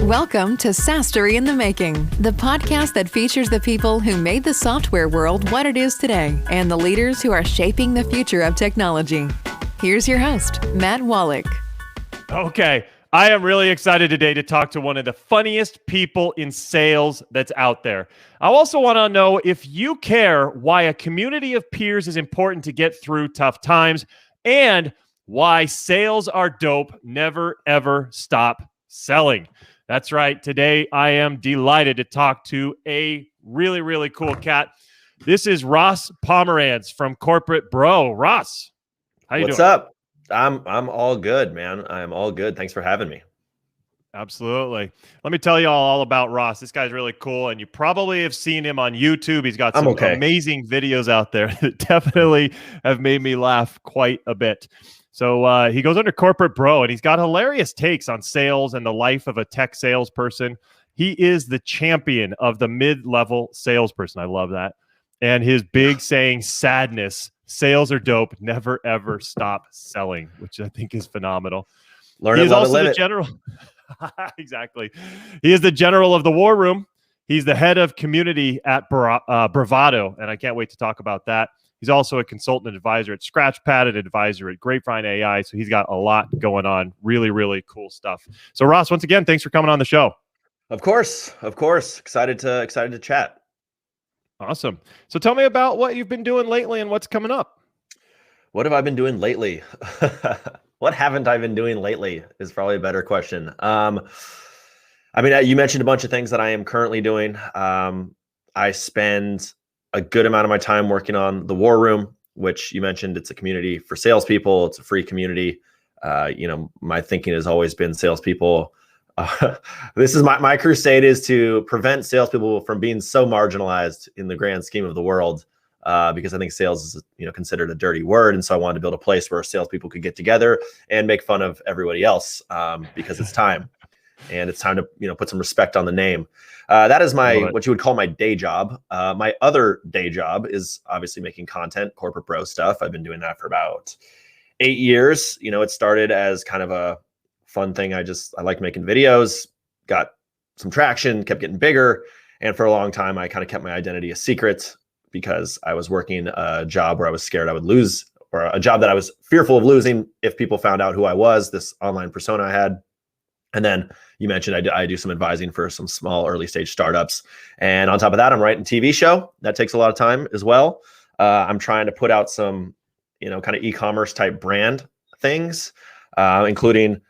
Welcome to SaaS-Story in the Making, the podcast that features the people who made the software world what it is today and the leaders who are shaping the future of technology. Here's your host, Matt Wolach. Okay, I am really excited today to talk to one of the funniest people in sales that's out there. I also want to know if you care why a community of peers is important to get through tough times and why sales are dope, never ever stop selling. That's right. Today, I am delighted to talk to a really, really cool cat. This is Ross Pomerantz from Corporate Bro. Ross, how you doing? What's up? I'm all good, man. I'm all good. Thanks for having me. Absolutely. Let me tell you all about Ross. This guy's really cool, and you probably have seen him on YouTube. He's got some amazing videos out there that definitely have made me laugh quite a bit. So he goes under Corporate Bro, and he's got hilarious takes on sales and the life of a tech salesperson. He is the champion of the mid-level salesperson. I love that. And his big saying, sadness, sales are dope, never, ever stop selling, which I think is phenomenal. Learn he it, is love also it, live the it. general. Exactly. He is the general of the war room. He's the head of community at Bravado, and I can't wait to talk about that. He's also a consultant advisor at Scratchpad, an advisor at Grapevine AI. So he's got a lot going on. Really, really cool stuff. So Ross, once again, thanks for coming on the show. Of course. Excited to chat. Awesome. So tell me about what you've been doing lately and what's coming up. What have I been doing lately? What haven't I been doing lately is probably a better question. You mentioned a bunch of things that I am currently doing. I spend a good amount of my time working on the War Room, which you mentioned. It's a community for salespeople. It's a free community. My thinking has always been salespeople. This is my crusade is to prevent salespeople from being so marginalized in the grand scheme of the world, because I think sales is considered a dirty word, and so I wanted to build a place where salespeople could get together and make fun of everybody else, because it's time, and it's time to put some respect on the name. That is what you would call my day job. My other day job is obviously making content, Corporate Bro stuff. I've been doing that for about 8 years. It started as kind of a fun thing. I liked making videos, got some traction, kept getting bigger. And for a long time, I kind of kept my identity a secret because I was working a job where I was scared I would lose, or a job that I was fearful of losing if people found out who I was, this online persona I had. And then you mentioned I do some advising for some small early stage startups. And on top of that, I'm writing a TV show. That takes a lot of time as well. I'm trying to put out some, kind of e-commerce type brand things, including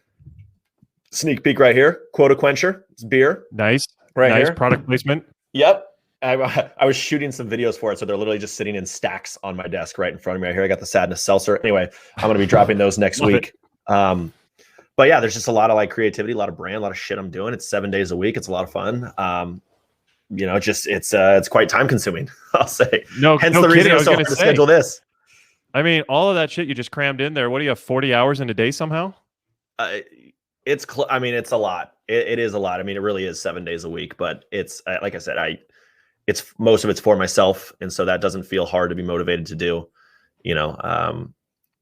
sneak peek right here, Quota Quencher. It's beer. Nice. Right nice here. Product placement. Yep. I was shooting some videos for it. So they're literally just sitting in stacks on my desk right in front of me right here. I got the Sadness Seltzer. Anyway, I'm going to be dropping those next week. But yeah, there's just a lot of creativity, a lot of brand, a lot of shit I'm doing. It's 7 days a week. It's a lot of fun. It's quite time consuming, I'll say. Hence the reason it's so hard to schedule this. I mean, all of that shit you just crammed in there. What do you have, 40 hours in a day somehow? It's a lot. It is a lot. I mean, it really is 7 days a week, but it's like I said, it's most of it's for myself. And so that doesn't feel hard to be motivated to do.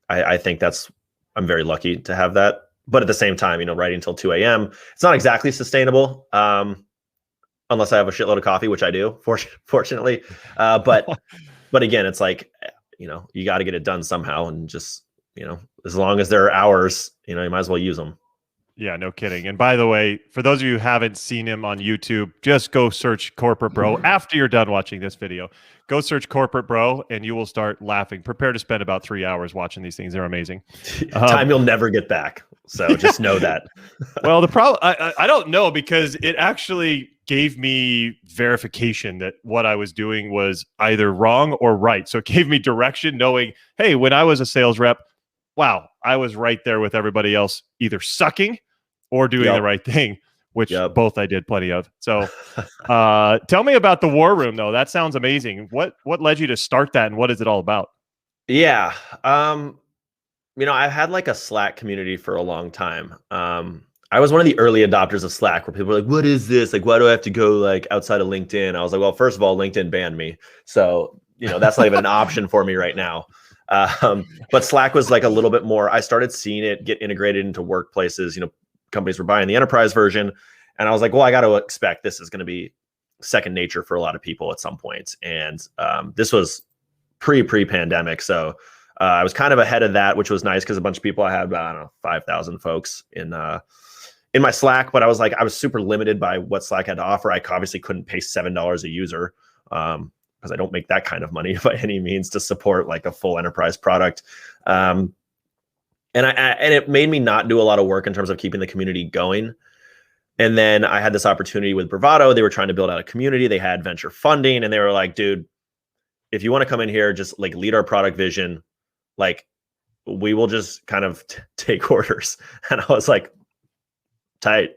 I think I'm very lucky to have that. But at the same time, writing until 2 a.m., it's not exactly sustainable, unless I have a shitload of coffee, which I do, fortunately. But again, it's you got to get it done somehow. And just, as long as there are hours, you might as well use them. Yeah, no kidding. And by the way, for those of you who haven't seen him on YouTube, just go search Corporate Bro. After you're done watching this video, go search Corporate Bro and you will start laughing. Prepare to spend about 3 hours watching these things. They're amazing. Time you'll never get back. So just know that. Well, the problem, I don't know, because it actually gave me verification that what I was doing was either wrong or right. So it gave me direction, knowing, hey, when I was a sales rep, wow, I was right there with everybody else, either sucking or doing the right thing, which both I did plenty of. So tell me about the War Room, though. That sounds amazing. What led you to start that, and what is it all about? Yeah. I've had a Slack community for a long time. I was one of the early adopters of Slack, where people were like, what is this? Why do I have to go outside of LinkedIn? I was like, well, first of all, LinkedIn banned me. So, that's not even an option for me right now. But Slack was a little bit more, I started seeing it get integrated into workplaces. Companies were buying the enterprise version, And I was like, well, I got to expect this is going to be second nature for a lot of people at some point. And this was pre-pandemic. So I was kind of ahead of that, which was nice because a bunch of people, I had, I don't know, 5,000 folks in my Slack, but I was super limited by what Slack had to offer. I obviously couldn't pay $7 a user because I don't make that kind of money by any means to support like a full enterprise product. And it made me not do a lot of work in terms of keeping the community going. And then I had this opportunity with Bravado. They were trying to build out a community. They had venture funding, and they were like, dude, if you want to come in here, just like lead our product vision, like we will just kind of take orders. And I was like, tight.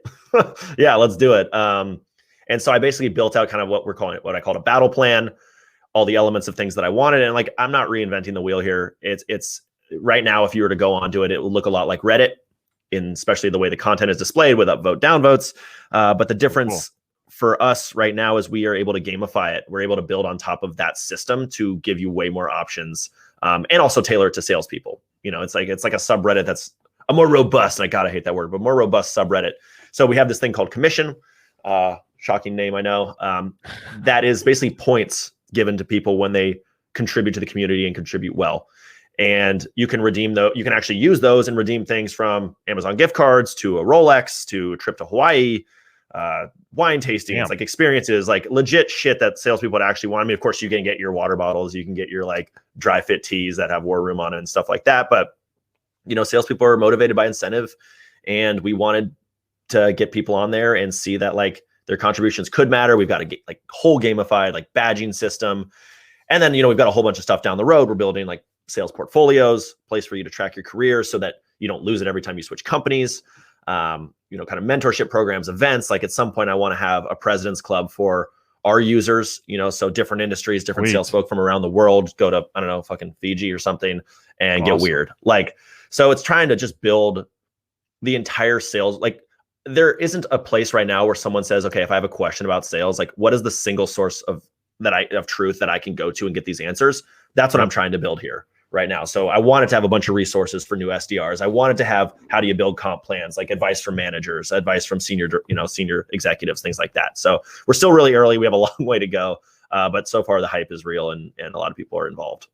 Yeah, let's do it. And so I basically built out kind of what I called a battle plan, all the elements of things that I wanted. And like, I'm not reinventing the wheel here. It's right now, if you were to go onto it, it will look a lot like Reddit, in especially the way the content is displayed with upvote, downvotes. But the difference for us right now is we are able to gamify it. We're able to build on top of that system to give you way more options, and also tailor it to salespeople. You know, it's like a subreddit that's a more robust, and I gotta hate that word, but more robust subreddit. So we have this thing called commission, shocking name, I know, that is basically points given to people when they contribute to the community and contribute well. And you can you can actually use those and redeem things from Amazon gift cards to a Rolex to a trip to Hawaii, wine tastings, like experiences, like legit shit that salespeople would actually want. I mean, of course, you can get your water bottles, you can get your like dry fit teas that have War Room on it and stuff like that. But you know, salespeople are motivated by incentive, and we wanted to get people on there and see that like their contributions could matter. We've got a like whole gamified like badging system, and then you know we've got a whole bunch of stuff down the road. We're building like sales portfolios, place for you to track your career so that you don't lose it every time you switch companies. You know, kind of mentorship programs, events. Like at some point, I want to have a president's club for our users. You know, so different industries, different sales folk from around the world go to, I don't know, fucking Fiji or something and get weird. Like, so it's trying to just build the entire sales. Like, there isn't a place right now where someone says, okay, if I have a question about sales, like what is the single source of truth that I can go to and get these answers? That's what I'm trying to build here right now. So I wanted to have a bunch of resources for new SDRs. I wanted to have, how do you build comp plans, like advice from managers, advice from senior executives, things like that. So we're still really early. We have a long way to go. But so far the hype is real and a lot of people are involved.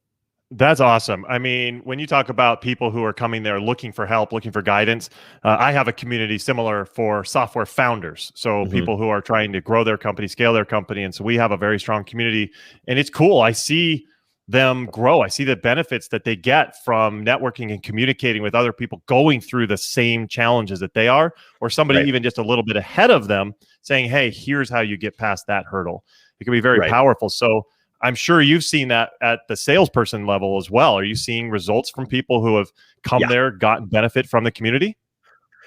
That's awesome. I mean, when you talk about people who are coming there looking for help, looking for guidance, I have a community similar for software founders. So people who are trying to grow their company, scale their company. And so we have a very strong community, and it's cool. I see them grow. I see the benefits that they get from networking and communicating with other people going through the same challenges that they are, or somebody even just a little bit ahead of them saying, hey, here's how you get past that hurdle. It can be very powerful. So I'm sure you've seen that at the salesperson level as well. Are you seeing results from people who have come there, gotten benefit from the community?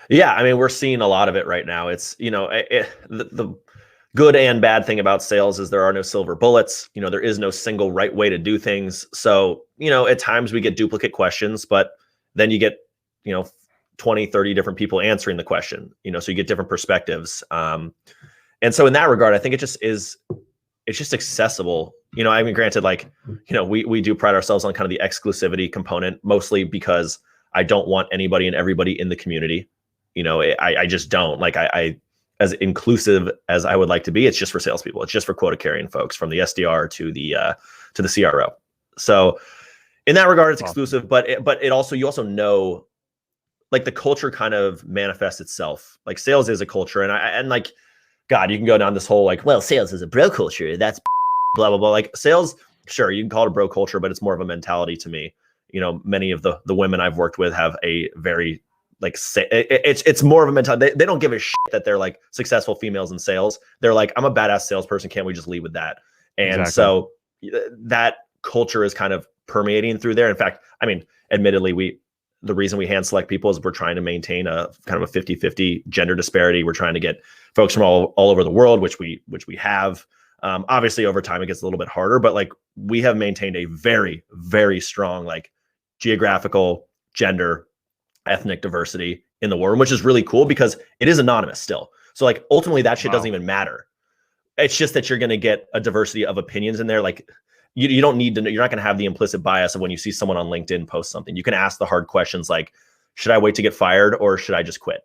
Yeah. I mean, we're seeing a lot of it right now. It's, you know, the good and bad thing about sales is there are no silver bullets. You know, there is no single right way to do things. So, you know, at times we get duplicate questions, but then you get, you know, 20, 30 different people answering the question, you know, so you get different perspectives. And so in that regard, I think it's just accessible. You know, I mean, granted, like, you know, we do pride ourselves on kind of the exclusivity component, mostly because I don't want anybody and everybody in the community. You know, I just don't like, I as inclusive as I would like to be, it's just for salespeople. It's just for quota carrying folks, from the SDR to the CRO. So in that regard, it's exclusive, but it also, you also know, like the culture kind of manifests itself. Like sales is a culture, and like, God, you can go down this whole like, well, sales is a bro culture. That's blah, blah, blah. Like sales, sure, you can call it a bro culture, but it's more of a mentality to me. You know, many of the women I've worked with have a very, like, it's more of a mentality. They don't give a shit that they're like successful females in sales. They're like, I'm a badass salesperson. Can't we just lead with that? And so that culture is kind of permeating through there. In fact, I mean, admittedly, the reason we hand select people is we're trying to maintain a kind of a 50-50 gender disparity. We're trying to get folks from all over the world, which we have. Obviously over time it gets a little bit harder, but like we have maintained a very, very strong like geographical, gender, ethnic diversity in the war room, which is really cool because it is anonymous still. So like ultimately that shit doesn't even matter. It's just that you're going to get a diversity of opinions in there. Like you don't need to know, you're not going to have the implicit bias of when you see someone on LinkedIn post something. You can ask the hard questions like, should I wait to get fired or should I just quit?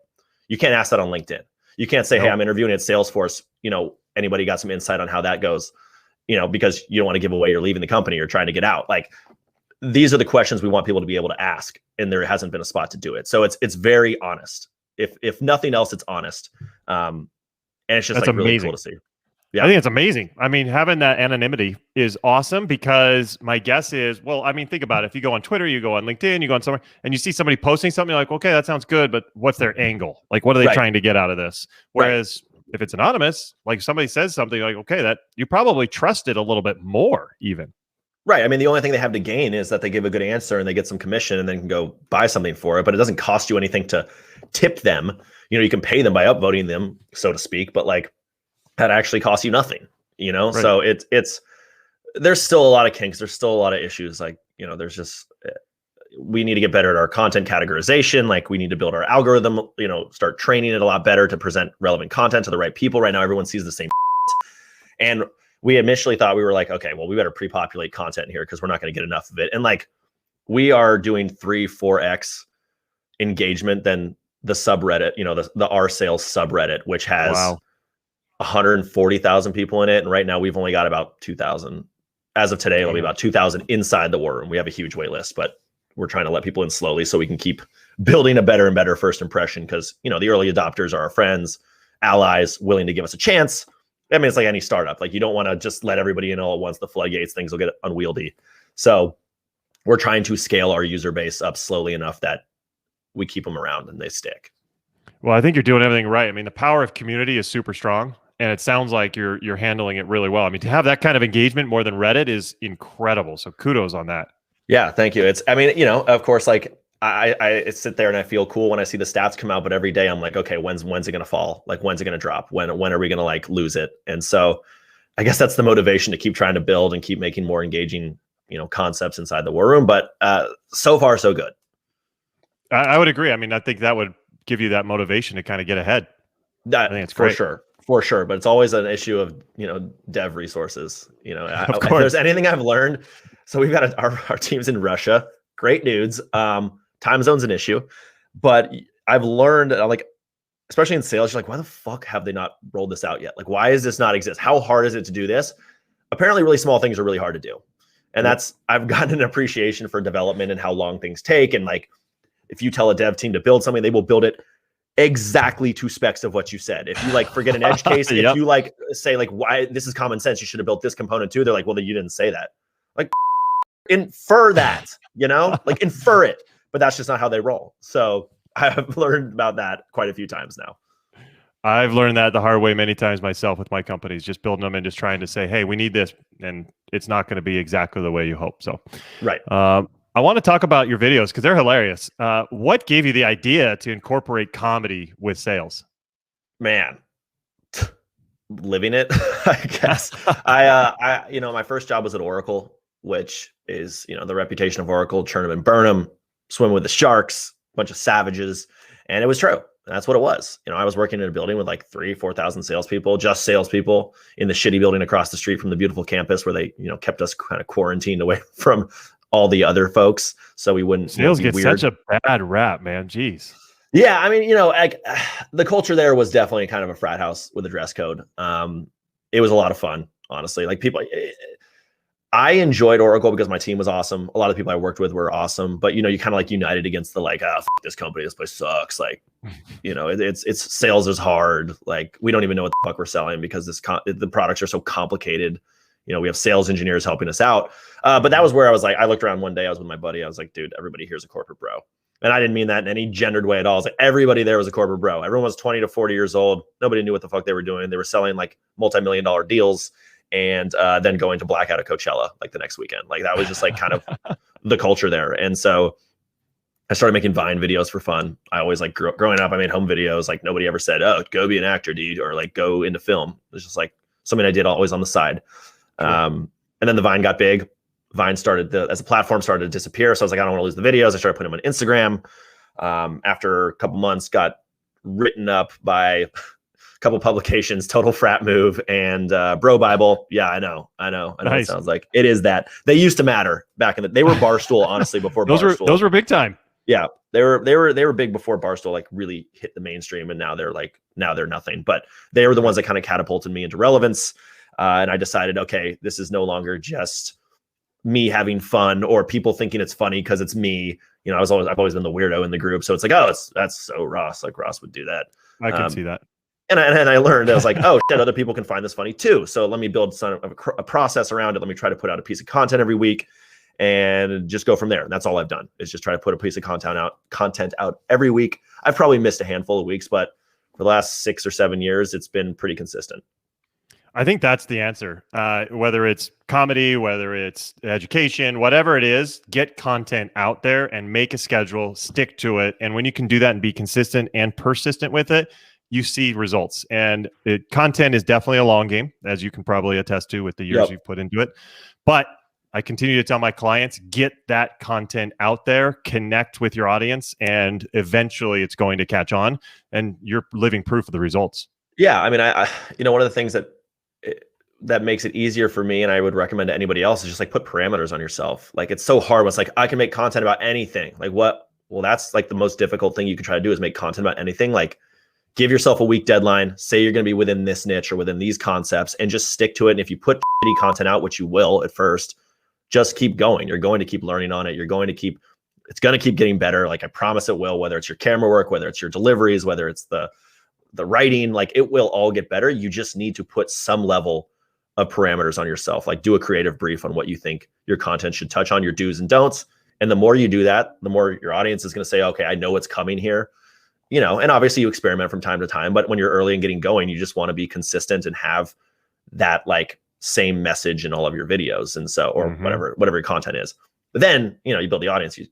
You can't ask that on LinkedIn. You can't say, hey, I'm interviewing at Salesforce. Anybody got some insight on how that goes? Because you don't want to give away you're leaving the company or trying to get out. Like, these are the questions we want people to be able to ask, and there hasn't been a spot to do it. So it's very honest. If nothing else, it's honest. And it's just That's really amazing. cool to see. Yeah. I think it's amazing. I mean, having that anonymity is awesome, because my guess is, think about it. If you go on Twitter, you go on LinkedIn, you go on somewhere, and you see somebody posting something, you're like, okay, that sounds good, but what's their angle? Like, what are they trying to get out of this? Whereas if it's anonymous, like somebody says something, like, okay, that you probably trust it a little bit more even. Right. I mean, the only thing they have to gain is that they give a good answer and they get some commission and then can go buy something for it, but it doesn't cost you anything to tip them. You can pay them by upvoting them, so to speak, but like, that actually costs you nothing, So it's there's still a lot of kinks. There's still a lot of issues. Like, there's just, we need to get better at our content categorization. Like, we need to build our algorithm, start training it a lot better to present relevant content to the right people. Right now, everyone sees the same. And we initially thought, we were like, okay, well, we better pre-populate content here because we're not going to get enough of it. And like, we are doing 3-4x engagement than the subreddit, the R Sales subreddit, which has 140,000 people in it. And right now we've only got about 2,000. As of today, it'll be about 2,000 inside the war room. We have a huge wait list, but we're trying to let people in slowly so we can keep building a better and better first impression. Because, the early adopters are our friends, allies, willing to give us a chance. I mean, it's like any startup. Like, you don't want to just let everybody in all at once. The floodgates, things will get unwieldy. So we're trying to scale our user base up slowly enough that we keep them around and they stick. Well, I think you're doing everything right. I mean, the power of community is super strong. And it sounds like you're handling it really well. I mean, to have that kind of engagement more than Reddit is incredible. So kudos on that. Yeah, thank you. Of course, like I sit there and I feel cool when I see the stats come out, but every day I'm like, okay, when's it going to fall? Like, when's it going to drop? When are we going to like lose it? And so I guess that's the motivation to keep trying to build and keep making more engaging, concepts inside the war room. But so far, so good. I would agree. I mean, I think that would give you that motivation to kind of get ahead. I think it's great. For sure. But it's always an issue of, dev resources. If there's anything I've learned. So we've got our teams in Russia, great dudes. Time zone's an issue, but I've learned, like, especially in sales, you're like, why the fuck have they not rolled this out yet? Like, why does this not exist? How hard is it to do this? Apparently really small things are really hard to do. And I've gotten an appreciation for development and how long things take. And like, if you tell a dev team to build something, they will build it exactly to specs of what you said. If you like forget an edge case, if you like say like, why this is common sense, you should have built this component too. They're like, well, you didn't say that. Like, infer that, like infer it, but that's just not how they roll. So I've learned about that quite a few times now. I've learned that the hard way many times myself with my companies, just building them and just trying to say, hey, we need this. And it's not going to be exactly the way you hope. So, right. I want to talk about your videos because they're hilarious. What gave you the idea to incorporate comedy with sales? Man, living it, I guess. I my first job was at Oracle, which is, the reputation of Oracle, churn them and burn them, swim with the sharks, bunch of savages. And it was true. That's what it was. I was working in a building with like 3,000-4,000 salespeople, just salespeople in the shitty building across the street from the beautiful campus where they, kept us kind of quarantined away from all the other folks, so we wouldn't. Sales get such a bad rap, man. Jeez. Yeah, I mean, like the culture there was definitely kind of a frat house with a dress code. It was a lot of fun, honestly. Like people, I enjoyed Oracle because my team was awesome. A lot of the people I worked with were awesome, but you kind of like united against the like, f this company, this place sucks. Like, it's sales is hard. Like, we don't even know what the fuck we're selling because the products are so complicated. We have sales engineers helping us out. But that was where I was like, I looked around one day, I was with my buddy. I was like, dude, everybody here's a corporate bro. And I didn't mean that in any gendered way at all. I was like, everybody there was a corporate bro. Everyone was 20 to 40 years old. Nobody knew what the fuck they were doing. They were selling like multi-million-dollar deals and then going to blackout at Coachella like the next weekend. Like, that was just like kind of the culture there. And so I started making Vine videos for fun. I always like growing up, I made home videos. Like, nobody ever said, oh, go be an actor, dude, or like go into film. It was just like something I did always on the side. Sure. And then the Vine got big. Vine as a platform started to disappear. So I was like, I don't want to lose the videos. I started putting them on Instagram. After a couple months, got written up by a couple publications, Total Frat Move and Bro Bible. Yeah, I know. Nice. It sounds like it is that. They used to matter back in they were Barstool, honestly, before those Barstool. Those were big time. Yeah, they were big before Barstool like really hit the mainstream, and now they're nothing. But they were the ones that kind of catapulted me into relevance, and I decided, okay, this is no longer just me having fun or people thinking it's funny because it's me. You know, I've always been the weirdo in the group, so it's like, oh, that's so Ross. Like Ross would do that. I can see that. And I learned, I was like, oh shit, other people can find this funny too. So let me build a process around it. Let me try to put out a piece of content every week and just go from there. And that's all I've done, is just try to put a piece of content out every week. I've probably missed a handful of weeks, but for the last 6 or 7 years, it's been pretty consistent. I think that's the answer. Whether it's comedy, whether it's education, whatever it is, get content out there and make a schedule, stick to it. And when you can do that and be consistent and persistent with it, you see results. And content is definitely a long game, as you can probably attest to with the years you've put into it. But I continue to tell my clients, get that content out there, connect with your audience, and eventually it's going to catch on, and you're living proof of the results. Yeah. I mean, I one of the things that makes it easier for me, and I would recommend to anybody else, is just like put parameters on yourself. Like, it's so hard. It's like, I can make content about anything. Like what? Well, that's like the most difficult thing you can try to do, is make content about anything. Like, give yourself a week deadline, say you're going to be within this niche or within these concepts, and just stick to it. And if you put shitty content out, which you will at first, just keep going. You're going to keep learning on it. It's going to keep getting better. Like, I promise it will, whether it's your camera work, whether it's your deliveries, whether it's the writing, like, it will all get better. You just need to put some level of parameters on yourself. Like, do a creative brief on what you think your content should touch on, your do's and don'ts. And the more you do that, the more your audience is going to say, okay, I know what's coming here. You know, and obviously you experiment from time to time, but when you're early and getting going, you just want to be consistent and have that like same message in all of your videos. And so, or whatever your content is. But then, you know, you build the audience, you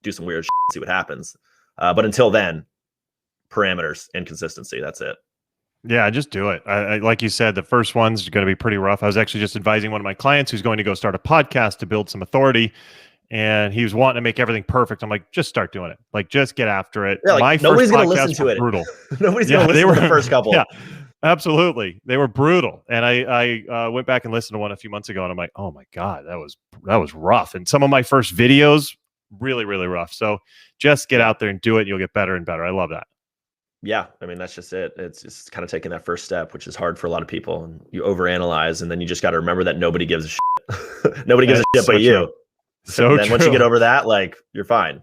do some weird shit, see what happens. But until then, parameters and consistency, that's it. Yeah, just do it. I like you said, the first one's going to be pretty rough. I was actually just advising one of my clients who's going to go start a podcast to build some authority, and he was wanting to make everything perfect. I'm like, just start doing it. Like, just get after it. Yeah, like, nobody's going to listen to it. Brutal. Nobody's going to listen to the first couple. Yeah, absolutely. They were brutal. And I went back and listened to one a few months ago, and I'm like, oh my God, that was rough. And some of my first videos, really, really rough. So just get out there and do it. And you'll get better and better. I love that. Yeah. I mean, that's just it. It's just kind of taking that first step, which is hard for a lot of people. And you overanalyze, and then you just got to remember that nobody gives a shit. Nobody gives a shit but you. So then once you get over that, like, you're fine.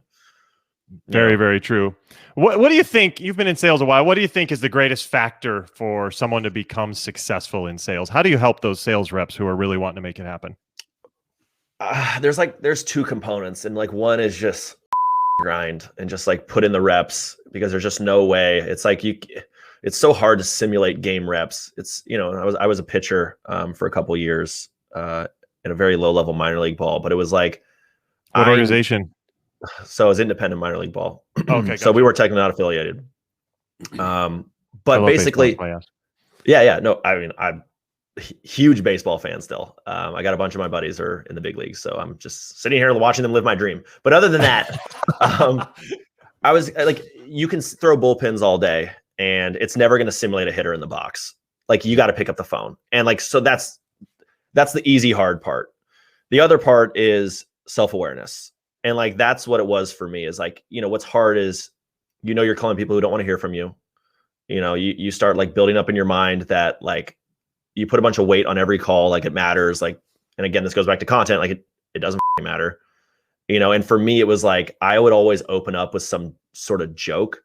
Very, very true. What do you think? You've been in sales a while. What do you think is the greatest factor for someone to become successful in sales? How do you help those sales reps who are really wanting to make it happen? There's two components, and like, one is just grind and just like put in the reps, because there's just no way. It's like it's so hard to simulate game reps. It's, you know, I was a pitcher for a couple years in a very low level minor league ball, but it was like, what organization? So it was independent minor league ball. Okay. So we were technically not affiliated. But basically, yeah. No, I mean, I'm a huge baseball fan still. I got a bunch of my buddies are in the big leagues, so I'm just sitting here watching them live my dream. But other than that, I was like, you can throw bullpens all day, and it's never going to simulate a hitter in the box. Like, you got to pick up the phone. And like, so that's the easy, hard part. The other part is self-awareness. And like, that's what it was for me, is like, you know, what's hard is, you know, you're calling people who don't want to hear from you. You know, you start like building up in your mind that like, you put a bunch of weight on every call, like it matters. Like, and again, this goes back to content. Like, it doesn't matter, you know? And for me, it was like, I would always open up with some sort of joke,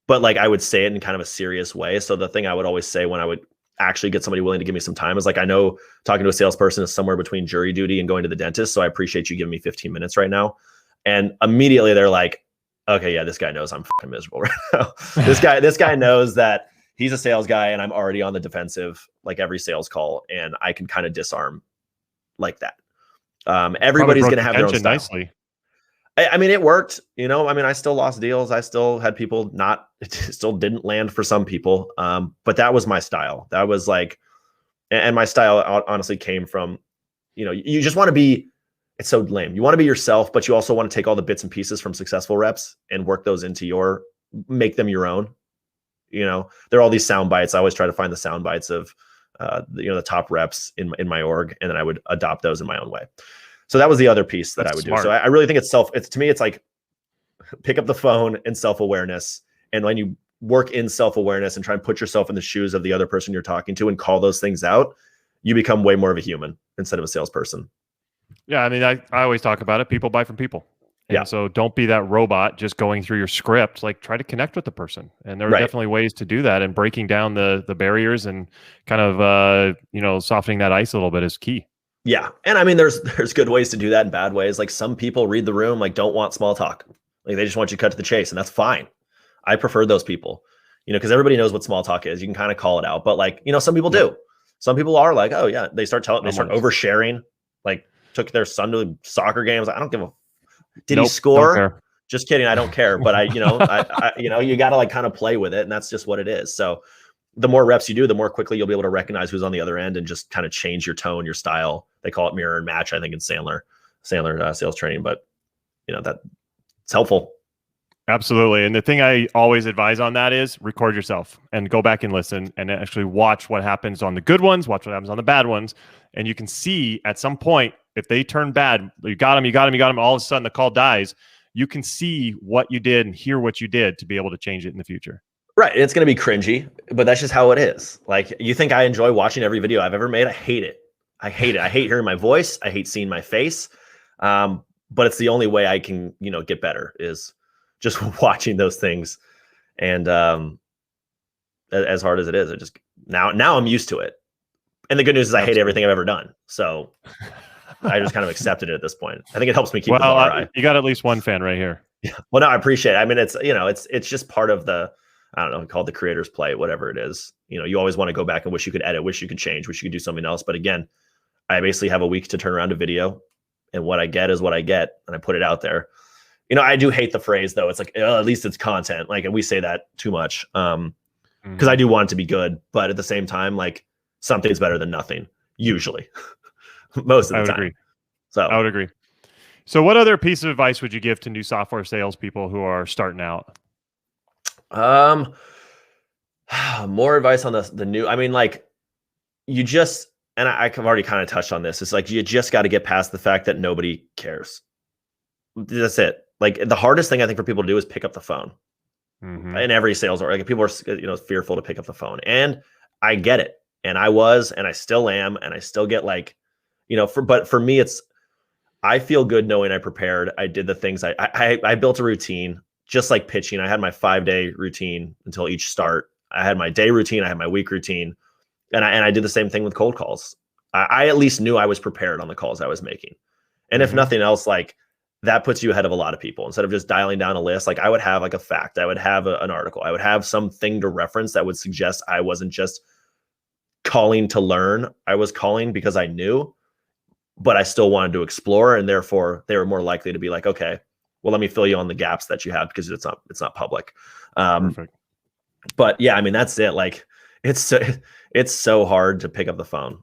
but like, I would say it in kind of a serious way. So the thing I would always say when I would actually get somebody willing to give me some time is like, I know talking to a salesperson is somewhere between jury duty and going to the dentist. So I appreciate you giving me 15 minutes right now. And immediately they're like, okay, yeah, this guy knows I'm fucking miserable right now. This guy knows that he's a sales guy, and I'm already on the defensive, like every sales call, and I can kind of disarm like that. Everybody's going to have their own style. Nicely. I mean, it worked, you know. I mean, I still lost deals. I still had people it still didn't land for some people. But that was my style. That was like, and my style honestly came from, you know, you just want to be, it's so lame. You want to be yourself, but you also want to take all the bits and pieces from successful reps and work those into make them your own. You know, there are all these sound bites. I always try to find the sound bites of, the top reps in my org, and then I would adopt those in my own way. So that was the other piece that I would do. So I really think to me, it's like, pick up the phone and self-awareness. And when you work in self-awareness and try and put yourself in the shoes of the other person you're talking to and call those things out, you become way more of a human instead of a salesperson. Yeah. I mean, I always talk about it. People buy from people. And yeah. So don't be that robot just going through your script. Like, try to connect with the person. And there are definitely ways to do that. And breaking down the barriers and kind of, softening that ice a little bit is key. Yeah. And I mean, there's good ways to do that and bad ways. Like, some people read the room, like, don't want small talk. Like, they just want you to cut to the chase, and that's fine. I prefer those people, because everybody knows what small talk is. You can kind of call it out, but like, some people do. Some people are like, oh yeah, they start oversharing, like took their son to soccer games. I don't give a, did he score? Just kidding. I don't care. But you got to like kind of play with it, and that's just what it is. So the more reps you do, the more quickly you'll be able to recognize who's on the other end and just kind of change your tone, your style. They call it mirror and match, I think, in Sandler sales training, but that it's helpful. Absolutely. And the thing I always advise on that is record yourself and go back and listen and actually watch what happens on the good ones, watch what happens on the bad ones. And you can see at some point, if they turn bad, you got them, all of a sudden the call dies. You can see what you did and hear what you did to be able to change it in the future. Right. It's going to be cringy, but that's just how it is. Like, you think I enjoy watching every video I've ever made? I hate it. I hate hearing my voice. I hate seeing my face. But it's the only way I can, get better is just watching those things. And as hard as it is, it just now I'm used to it. And the good news is I hate everything I've ever done. So I just kind of accepted it at this point. I think it helps me keep the bar high. You got at least one fan right here. Yeah. Well, no, I appreciate it. I mean, it's, it's just part of the, I don't know, called the creator's play, whatever it is. You always want to go back and wish you could edit, wish you could change, wish you could do something else. But again, I basically have a week to turn around a video, and what I get is what I get, and I put it out there. I do hate the phrase though. It's like, at least it's content. Like, and we say that too much. Because I do want it to be good, but at the same time, like, something's better than nothing, usually. Most of the time. Agree. So I would agree. So what other piece of advice would you give to new software salespeople who are starting out? More advice on the new, I mean, like, you just, and I've already kind of touched on this. It's like, you just got to get past the fact that nobody cares. That's it. Like, the hardest thing I think for people to do is pick up the phone. In every sales or like, people are, fearful to pick up the phone, and I get it. And I was, and I still am. And I still get like, but for me, I feel good knowing I prepared. I did the things I built a routine, just like pitching. I had my 5-day routine until each start. I had my day routine. I had my week routine. And I did the same thing with cold calls. I at least knew I was prepared on the calls I was making. And if nothing else, like, that puts you ahead of a lot of people. Instead of just dialing down a list, like, I would have like a fact, I would have an article, I would have something to reference that would suggest I wasn't just calling to learn. I was calling because I knew, but I still wanted to explore. And therefore they were more likely to be like, okay, well, let me fill you on the gaps that you have, because it's not public. Perfect. But yeah, I mean, that's it. Like, it's so hard to pick up the phone.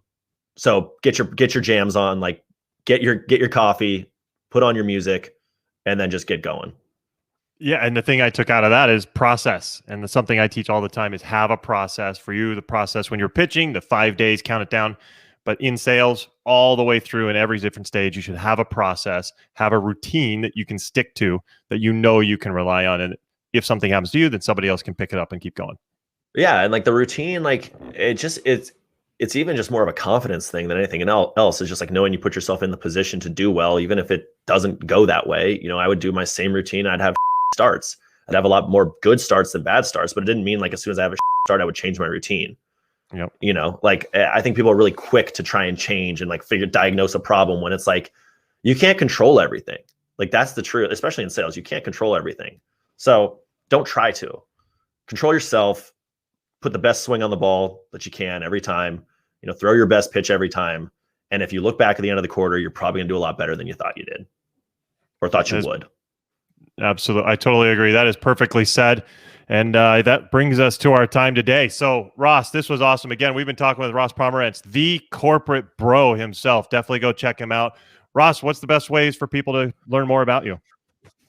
So get your jams on, like, get your coffee, put on your music, and then just get going. Yeah. And the thing I took out of that is process. And something I teach all the time is have a process. For you, the process when you're pitching, the 5 days, count it down. But in sales, all the way through in every different stage, you should have a process, have a routine that you can stick to, that you can rely on. And if something happens to you, then somebody else can pick it up and keep going. Yeah. And like, the routine, like, it's even just more of a confidence thing than anything else. It's just like knowing you put yourself in the position to do well, even if it doesn't go that way. I would do my same routine. I'd have starts. I'd have a lot more good starts than bad starts, but it didn't mean like as soon as I have a start, I would change my routine. Yep. Like, I think people are really quick to try and change and like diagnose a problem, when it's like, you can't control everything. Like, that's the truth, especially in sales. You can't control everything. So don't try to. Control yourself. Put the best swing on the ball that you can every time, throw your best pitch every time. And if you look back at the end of the quarter, you're probably gonna do a lot better than you thought you did or thought you would. Absolutely. I totally agree. That is perfectly said. And that brings us to our time today. So Ross, this was awesome. Again, we've been talking with Ross Pomerantz, the corporate bro himself. Definitely go check him out. Ross, what's the best ways for people to learn more about you?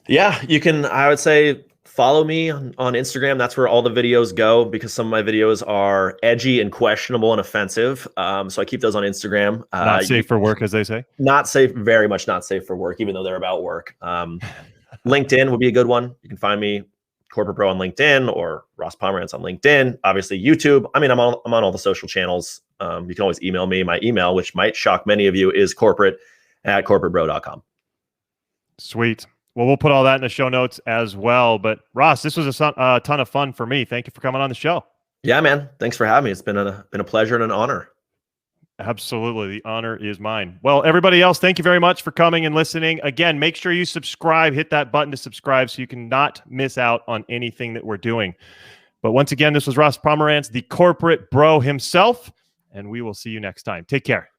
Yeah, you can, I would say, follow me on Instagram. That's where all the videos go, because some of my videos are edgy and questionable and offensive. So I keep those on Instagram. Not safe for work, as they say. Not safe, very much not safe for work, even though they're about work. LinkedIn would be a good one. You can find me Corporate Bro on LinkedIn or Ross Pomerantz on LinkedIn. Obviously YouTube. I mean, I'm on all the social channels. You can always email me. My email, which might shock many of you, is corporate@corporatebro.com. Sweet. Well, we'll put all that in the show notes as well. But Ross, this was a ton of fun for me. Thank you for coming on the show. Yeah, man. Thanks for having me. It's been a pleasure and an honor. Absolutely. The honor is mine. Well, everybody else, thank you very much for coming and listening. Again, make sure you subscribe, hit that button to subscribe so you can not miss out on anything that we're doing. But once again, this was Ross Pomerantz, the corporate bro himself, and we will see you next time. Take care.